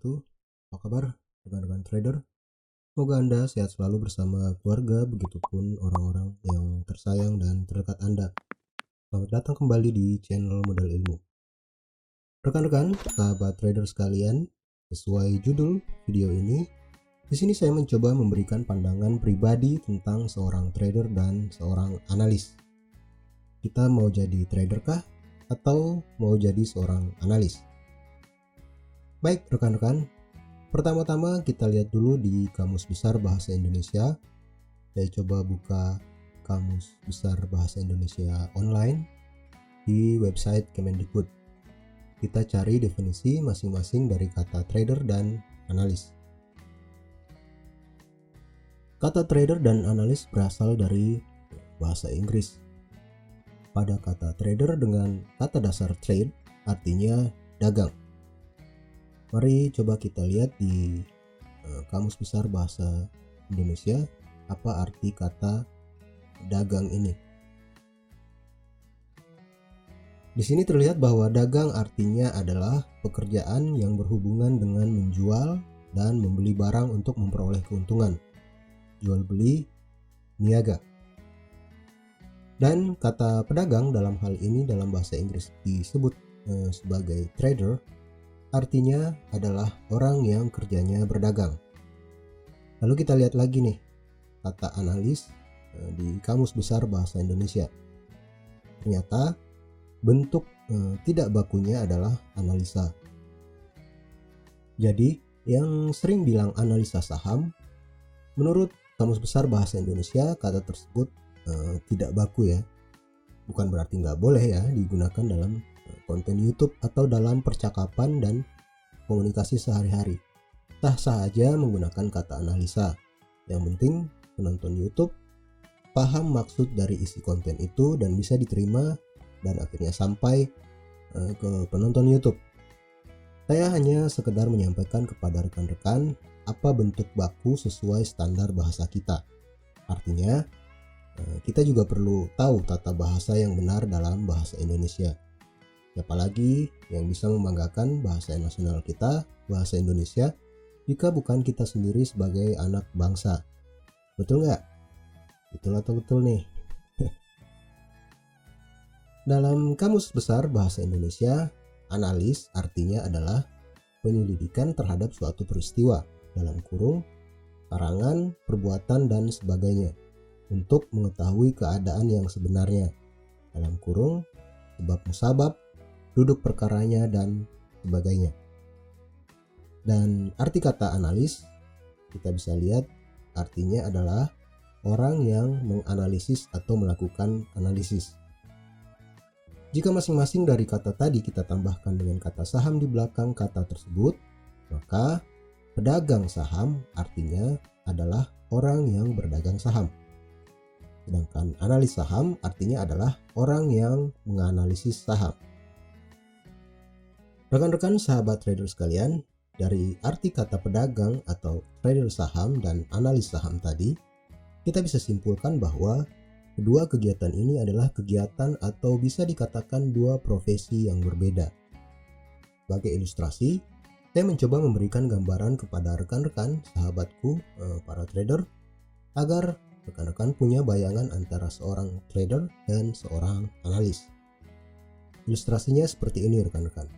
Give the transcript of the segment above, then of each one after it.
wabarakatuh. Apa kabar rekan-rekan trader? Semoga Anda sehat selalu bersama keluarga, begitupun orang-orang yang tersayang dan terdekat Anda. Selamat datang kembali di channel Modal Ilmu. Rekan-rekan, sahabat trader sekalian, sesuai judul video ini, di sini saya mencoba memberikan pandangan pribadi tentang seorang trader dan seorang analis. Kita mau jadi trader kah? Atau mau jadi seorang analis? Baik rekan-rekan, pertama-tama kita lihat dulu di Kamus Besar Bahasa Indonesia. Saya coba buka Kamus Besar Bahasa Indonesia online di website Kemendikbud. Kita cari definisi masing-masing dari kata trader dan analis. Kata trader dan analis berasal dari bahasa Inggris. Pada kata trader dengan kata dasar trade artinya dagang. Mari coba kita lihat di Kamus Besar Bahasa Indonesia apa arti kata dagang ini. Di sini terlihat bahwa dagang artinya adalah pekerjaan yang berhubungan dengan menjual dan membeli barang untuk memperoleh keuntungan. Jual beli niaga. Dan kata pedagang dalam hal ini dalam bahasa Inggris disebut sebagai trader, artinya adalah orang yang kerjanya berdagang. Lalu kita lihat lagi nih kata analis di Kamus Besar Bahasa Indonesia. Ternyata bentuk tidak bakunya adalah analisa. Jadi yang sering bilang analisa saham, menurut Kamus Besar Bahasa Indonesia kata tersebut tidak baku ya. Bukan berarti nggak boleh ya digunakan dalam konten YouTube atau dalam percakapan dan komunikasi sehari-hari. Sah-sah aja menggunakan kata analisa. Yang penting penonton YouTube paham maksud dari isi konten itu dan bisa diterima dan akhirnya sampai ke penonton YouTube. Saya hanya sekedar menyampaikan kepada rekan-rekan apa bentuk baku sesuai standar bahasa kita. Artinya kita juga perlu tahu tata bahasa yang benar dalam bahasa Indonesia. Apalagi yang bisa membanggakan bahasa nasional kita, bahasa Indonesia, jika bukan kita sendiri sebagai anak bangsa. Betul nggak? Betul atau betul nih? Dalam Kamus Besar Bahasa Indonesia, analis artinya adalah penyelidikan terhadap suatu peristiwa, dalam kurung, karangan, perbuatan, dan sebagainya, untuk mengetahui keadaan yang sebenarnya, dalam kurung, sebab musabab, duduk perkaranya, dan sebagainya. Dan arti kata analis kita bisa lihat artinya adalah orang yang menganalisis atau melakukan analisis. Jika masing-masing dari kata tadi kita tambahkan dengan kata saham di belakang kata tersebut, maka pedagang saham artinya adalah orang yang berdagang saham. Sedangkan analis saham artinya adalah orang yang menganalisis saham. Rekan-rekan sahabat trader sekalian, dari arti kata pedagang atau trader saham dan analis saham tadi, kita bisa simpulkan bahwa kedua kegiatan ini adalah kegiatan atau bisa dikatakan dua profesi yang berbeda. Sebagai ilustrasi, saya mencoba memberikan gambaran kepada rekan-rekan sahabatku, para trader, agar rekan-rekan punya bayangan antara seorang trader dan seorang analis. Ilustrasinya seperti ini rekan-rekan.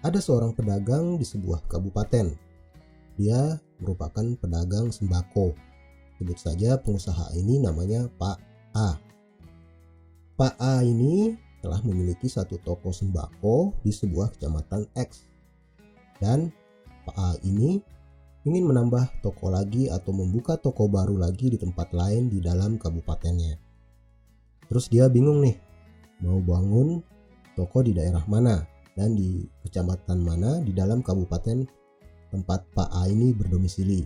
Ada seorang pedagang di sebuah kabupaten. Dia merupakan pedagang sembako. Sebut saja pengusaha ini namanya Pak A. Pak A ini telah memiliki satu toko sembako di sebuah kecamatan X. Dan Pak A ini ingin menambah toko lagi atau membuka toko baru lagi di tempat lain di dalam kabupatennya. Terus dia bingung nih, mau bangun toko di daerah mana dan di kecamatan mana di dalam kabupaten tempat Pak A ini berdomisili.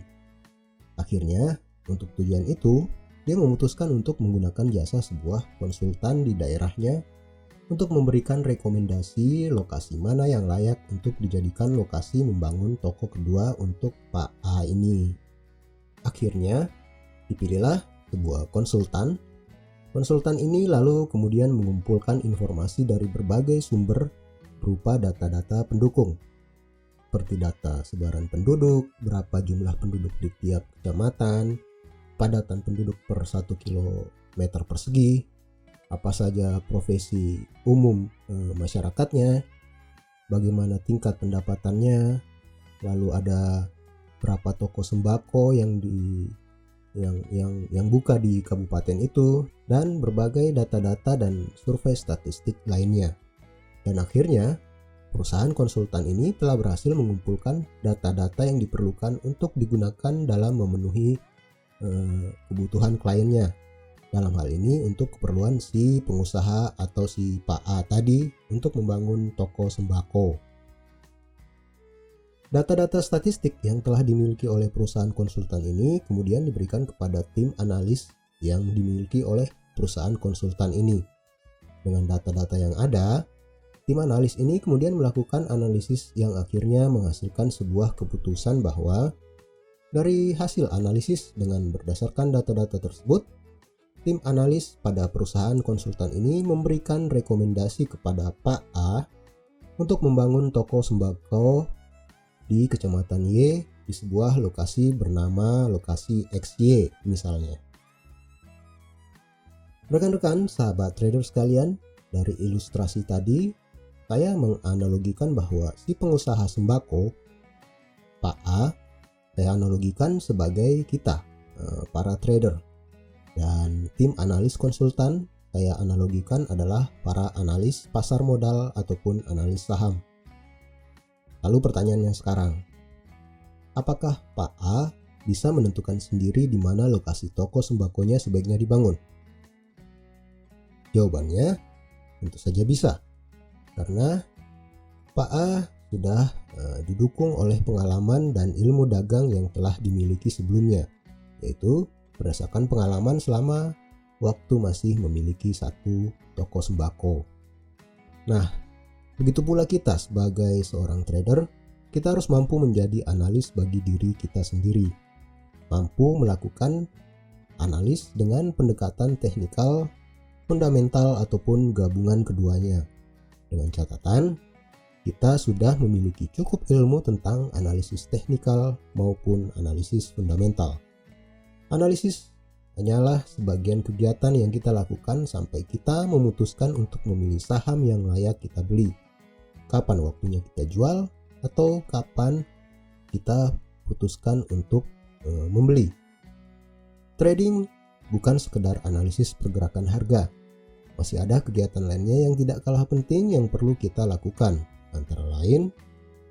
Akhirnya, untuk tujuan itu, dia memutuskan untuk menggunakan jasa sebuah konsultan di daerahnya untuk memberikan rekomendasi lokasi mana yang layak untuk dijadikan lokasi membangun toko kedua untuk Pak A ini. Akhirnya dipilihlah sebuah konsultan. Konsultan ini lalu kemudian mengumpulkan informasi dari berbagai sumber berupa data-data pendukung. seperti data sebaran penduduk, berapa jumlah penduduk di tiap kecamatan, padatan penduduk per 1 kilometer persegi, apa saja profesi umum masyarakatnya, bagaimana tingkat pendapatannya, lalu ada berapa toko sembako yang buka di kabupaten itu, dan berbagai data-data dan survei statistik lainnya. Dan akhirnya perusahaan konsultan ini telah berhasil mengumpulkan data-data yang diperlukan untuk digunakan dalam memenuhi kebutuhan kliennya. Dalam hal ini untuk keperluan si pengusaha atau si Pak A tadi untuk membangun toko sembako. Data-data statistik yang telah dimiliki oleh perusahaan konsultan ini kemudian diberikan kepada tim analis yang dimiliki oleh perusahaan konsultan ini. Dengan data-data yang ada, tim analis ini kemudian melakukan analisis yang akhirnya menghasilkan sebuah keputusan bahwa dari hasil analisis dengan berdasarkan data-data tersebut, tim analis pada perusahaan konsultan ini memberikan rekomendasi kepada Pak A untuk membangun toko sembako di Kecamatan Y di sebuah lokasi bernama lokasi XY misalnya. Rekan-rekan, sahabat trader sekalian, dari ilustrasi tadi saya menganalogikan bahwa si pengusaha sembako, Pak A, saya analogikan sebagai kita, para trader. Dan tim analis konsultan, saya analogikan adalah para analis pasar modal ataupun analis saham. Lalu pertanyaannya sekarang, apakah Pak A bisa menentukan sendiri di mana lokasi toko sembakonya sebaiknya dibangun? Jawabannya, tentu saja bisa. Karena Pak A sudah didukung oleh pengalaman dan ilmu dagang yang telah dimiliki sebelumnya, yaitu berdasarkan pengalaman selama waktu masih memiliki satu toko sembako. Nah, begitu pula kita sebagai seorang trader, kita harus mampu menjadi analis bagi diri kita sendiri, mampu melakukan analis dengan pendekatan teknikal, fundamental ataupun gabungan keduanya. Dengan catatan, kita sudah memiliki cukup ilmu tentang analisis teknikal maupun analisis fundamental. Analisis hanyalah sebagian kegiatan yang kita lakukan sampai kita memutuskan untuk memilih saham yang layak kita beli, kapan waktunya kita jual, atau kapan kita putuskan untuk membeli. Trading bukan sekedar analisis pergerakan harga. Masih ada kegiatan lainnya yang tidak kalah penting yang perlu kita lakukan, antara lain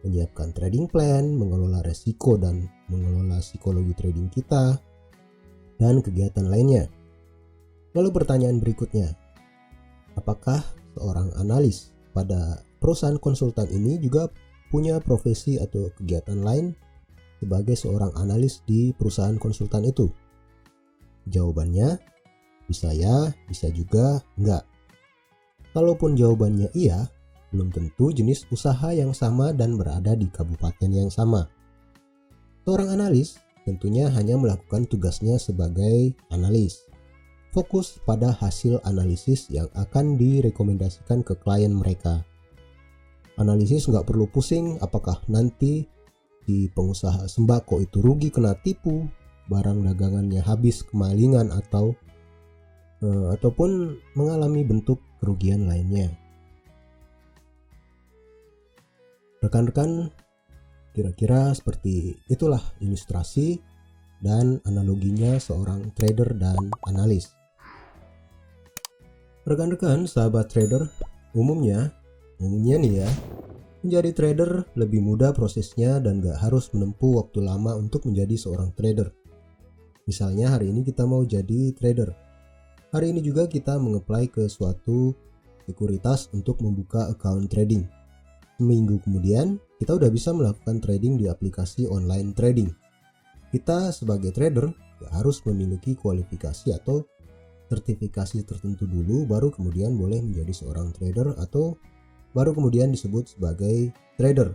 menyiapkan trading plan, mengelola resiko dan mengelola psikologi trading kita, dan kegiatan lainnya. Lalu pertanyaan berikutnya, apakah seorang analis pada perusahaan konsultan ini juga punya profesi atau kegiatan lain sebagai seorang analis di perusahaan konsultan itu? Jawabannya, bisa ya, bisa juga enggak. Kalaupun jawabannya iya, belum tentu jenis usaha yang sama dan berada di kabupaten yang sama. Seorang analis tentunya hanya melakukan tugasnya sebagai analis, fokus pada hasil analisis yang akan direkomendasikan ke klien mereka. Analisis nggak perlu pusing apakah nanti di pengusaha sembako itu rugi kena tipu, barang dagangannya habis kemalingan ataupun mengalami bentuk kerugian lainnya. Rekan-rekan, kira-kira seperti itulah ilustrasi dan analoginya seorang trader dan analis. Rekan-rekan, sahabat trader, umumnya nih ya, menjadi trader lebih mudah prosesnya dan gak harus menempuh waktu lama untuk menjadi seorang trader. Misalnya hari ini kita mau jadi trader. Hari ini juga kita mengapply ke suatu sekuritas untuk membuka account trading. Seminggu kemudian, kita udah bisa melakukan trading di aplikasi online trading. Kita sebagai trader gak harus memiliki kualifikasi atau sertifikasi tertentu dulu baru kemudian boleh menjadi seorang trader atau baru kemudian disebut sebagai trader.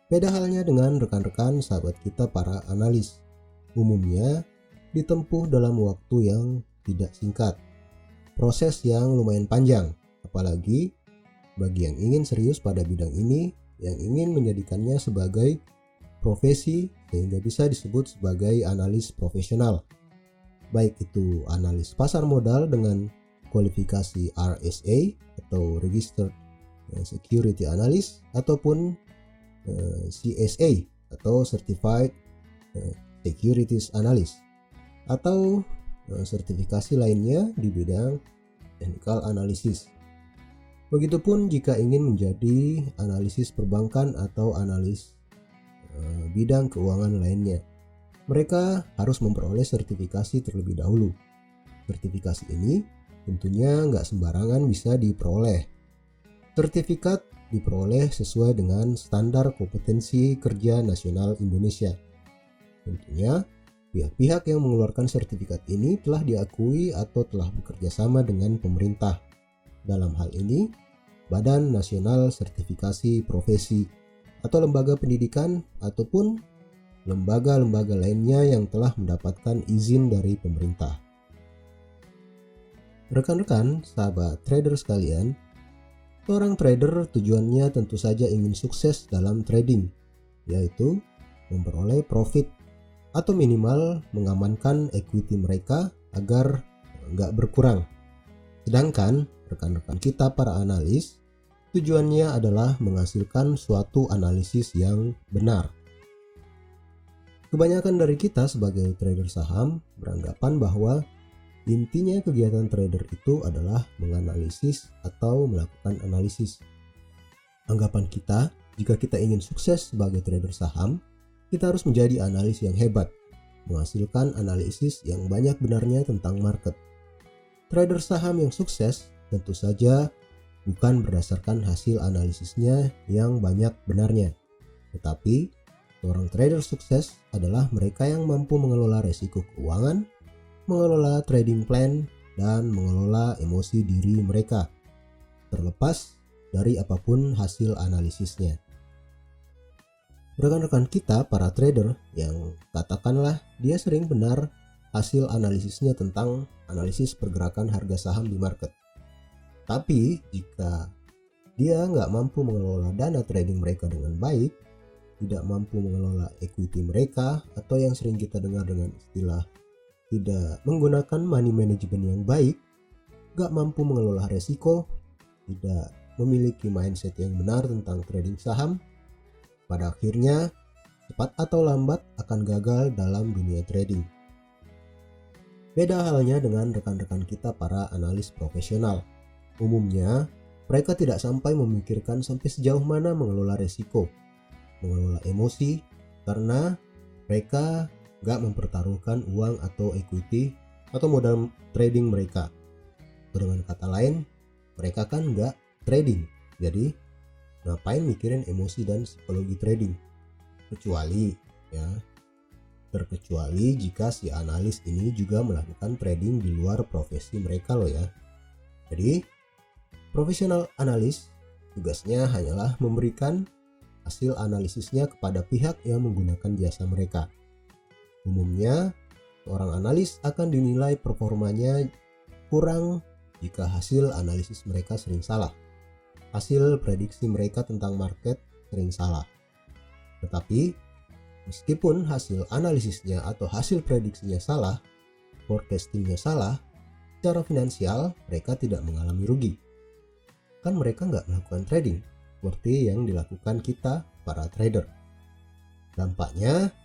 Beda halnya dengan rekan-rekan sahabat kita para analis. Umumnya ditempuh dalam waktu yang tidak singkat. Proses yang lumayan panjang, apalagi bagi yang ingin serius pada bidang ini yang ingin menjadikannya sebagai profesi sehingga bisa disebut sebagai analis profesional. Baik itu analis pasar modal dengan kualifikasi RSA atau Registered Security Analyst ataupun CSA atau Certified Securities Analyst atau sertifikasi lainnya di bidang technical analysis. Begitupun jika ingin menjadi analisis perbankan atau analis bidang keuangan lainnya. Mereka harus memperoleh sertifikasi terlebih dahulu. Sertifikasi ini tentunya nggak sembarangan bisa diperoleh. Sertifikat diperoleh sesuai dengan standar kompetensi kerja nasional Indonesia. Tentunya pihak-pihak yang mengeluarkan sertifikat ini telah diakui atau telah bekerja sama dengan pemerintah. Dalam hal ini, Badan Nasional Sertifikasi Profesi atau lembaga pendidikan ataupun lembaga-lembaga lainnya yang telah mendapatkan izin dari pemerintah. Rekan-rekan, sahabat trader sekalian, seorang trader tujuannya tentu saja ingin sukses dalam trading, yaitu memperoleh profit atau minimal mengamankan equity mereka agar nggak berkurang. Sedangkan rekan-rekan kita para analis tujuannya adalah menghasilkan suatu analisis yang benar. Kebanyakan dari kita sebagai trader saham beranggapan bahwa intinya kegiatan trader itu adalah menganalisis atau melakukan analisis. Anggapan kita, jika kita ingin sukses sebagai trader saham, kita harus menjadi analis yang hebat, menghasilkan analisis yang banyak benarnya tentang market. Trader saham yang sukses tentu saja bukan berdasarkan hasil analisisnya yang banyak benarnya, tetapi seorang trader sukses adalah mereka yang mampu mengelola resiko keuangan, mengelola trading plan, dan mengelola emosi diri mereka, terlepas dari apapun hasil analisisnya. Rekan-rekan kita para trader yang katakanlah dia sering benar hasil analisisnya tentang analisis pergerakan harga saham di market. Tapi jika dia nggak mampu mengelola dana trading mereka dengan baik, tidak mampu mengelola equity mereka, atau yang sering kita dengar dengan istilah tidak menggunakan money management yang baik, nggak mampu mengelola resiko, tidak memiliki mindset yang benar tentang trading saham, pada akhirnya cepat atau lambat akan gagal dalam dunia trading. Beda halnya dengan rekan-rekan kita para analis profesional. Umumnya, mereka tidak sampai memikirkan sampai sejauh mana mengelola resiko, mengelola emosi, karena mereka gak mempertaruhkan uang atau equity atau modal trading mereka. Dengan kata lain, mereka kan gak trading, jadi ngapain mikirin emosi dan psikologi trading? Terkecuali jika si analis ini juga melakukan trading di luar profesi mereka loh ya. Jadi, profesional analis tugasnya hanyalah memberikan hasil analisisnya kepada pihak yang menggunakan jasa mereka. Umumnya, seorang analis akan dinilai performanya kurang jika hasil analisis mereka sering salah. Hasil prediksi mereka tentang market sering salah. Tetapi, meskipun hasil analisisnya atau hasil prediksinya salah, forecastingnya salah, secara finansial mereka tidak mengalami rugi. Kan mereka nggak melakukan trading seperti yang dilakukan kita para trader. Dampaknya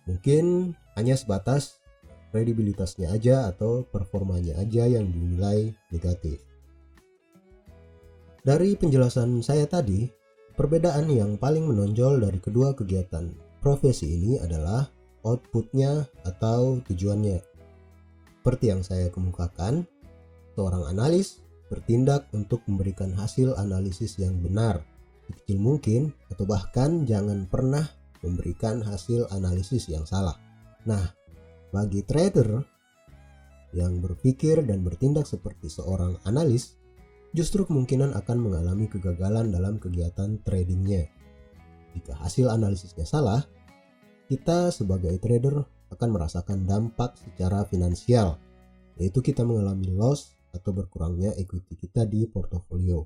mungkin hanya sebatas kredibilitasnya aja atau performanya aja yang dinilai negatif. Dari penjelasan saya tadi, perbedaan yang paling menonjol dari kedua kegiatan profesi ini adalah outputnya atau tujuannya. Seperti yang saya kemukakan, seorang analis bertindak untuk memberikan hasil analisis yang benar, sekecil mungkin, atau bahkan jangan pernah memberikan hasil analisis yang salah. Nah, bagi trader yang berpikir dan bertindak seperti seorang analis, justru kemungkinan akan mengalami kegagalan dalam kegiatan tradingnya. Jika hasil analisisnya salah, kita sebagai trader akan merasakan dampak secara finansial, yaitu kita mengalami loss atau berkurangnya equity kita di portofolio.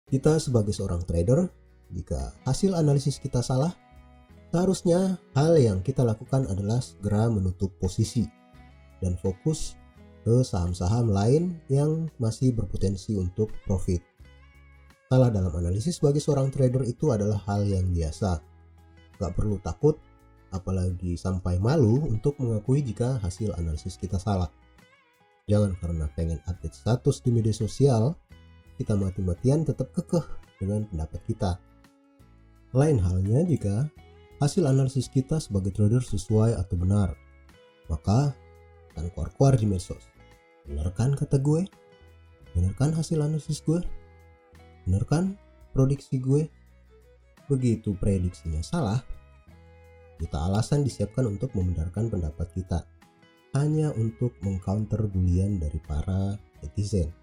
Kita sebagai seorang trader Jika hasil analisis kita salah, seharusnya hal yang kita lakukan adalah segera menutup posisi dan fokus ke saham-saham lain yang masih berpotensi untuk profit. Salah dalam analisis bagi seorang trader itu adalah hal yang biasa. Gak perlu takut, apalagi sampai malu untuk mengakui jika hasil analisis kita salah. Jangan karena pengen update status di media sosial, kita mati-matian tetap kekeh dengan pendapat kita. Lain halnya jika hasil analisis kita sebagai trader sesuai atau benar, maka akan keluar-keluar di medsos. Bener kan kata gue? Bener kan hasil analisis gue? Bener kan prediksi gue? Begitu prediksinya salah, kita alasan disiapkan untuk membenarkan pendapat kita, hanya untuk mengcounter bulian dari para netizen.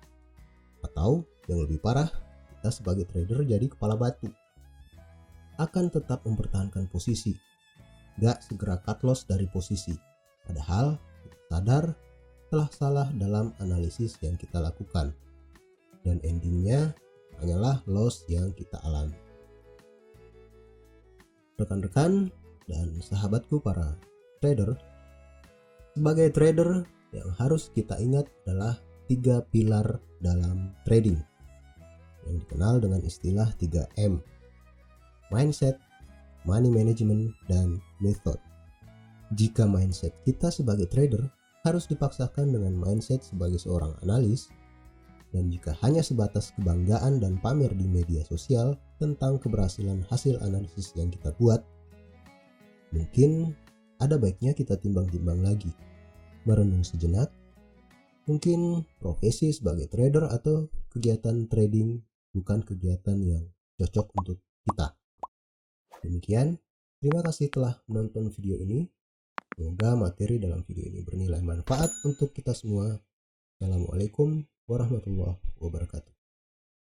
Atau yang lebih parah, kita sebagai trader jadi kepala batu. Akan tetap mempertahankan posisi, gak segera cut loss dari posisi, padahal kita sadar telah salah dalam analisis yang kita lakukan, dan endingnya hanyalah loss yang kita alami. Rekan-rekan dan sahabatku para trader, sebagai trader yang harus kita ingat adalah 3 pilar dalam trading yang dikenal dengan istilah 3M: mindset, money management, dan method. Jika mindset kita sebagai trader harus dipaksakan dengan mindset sebagai seorang analis, dan jika hanya sebatas kebanggaan dan pamer di media sosial tentang keberhasilan hasil analisis yang kita buat, mungkin ada baiknya kita timbang-timbang lagi, merenung sejenak. Mungkin profesi sebagai trader atau kegiatan trading bukan kegiatan yang cocok untuk kita. Demikian, terima kasih telah menonton video ini. Semoga materi dalam video ini bernilai manfaat untuk kita semua. Assalamualaikum warahmatullahi wabarakatuh.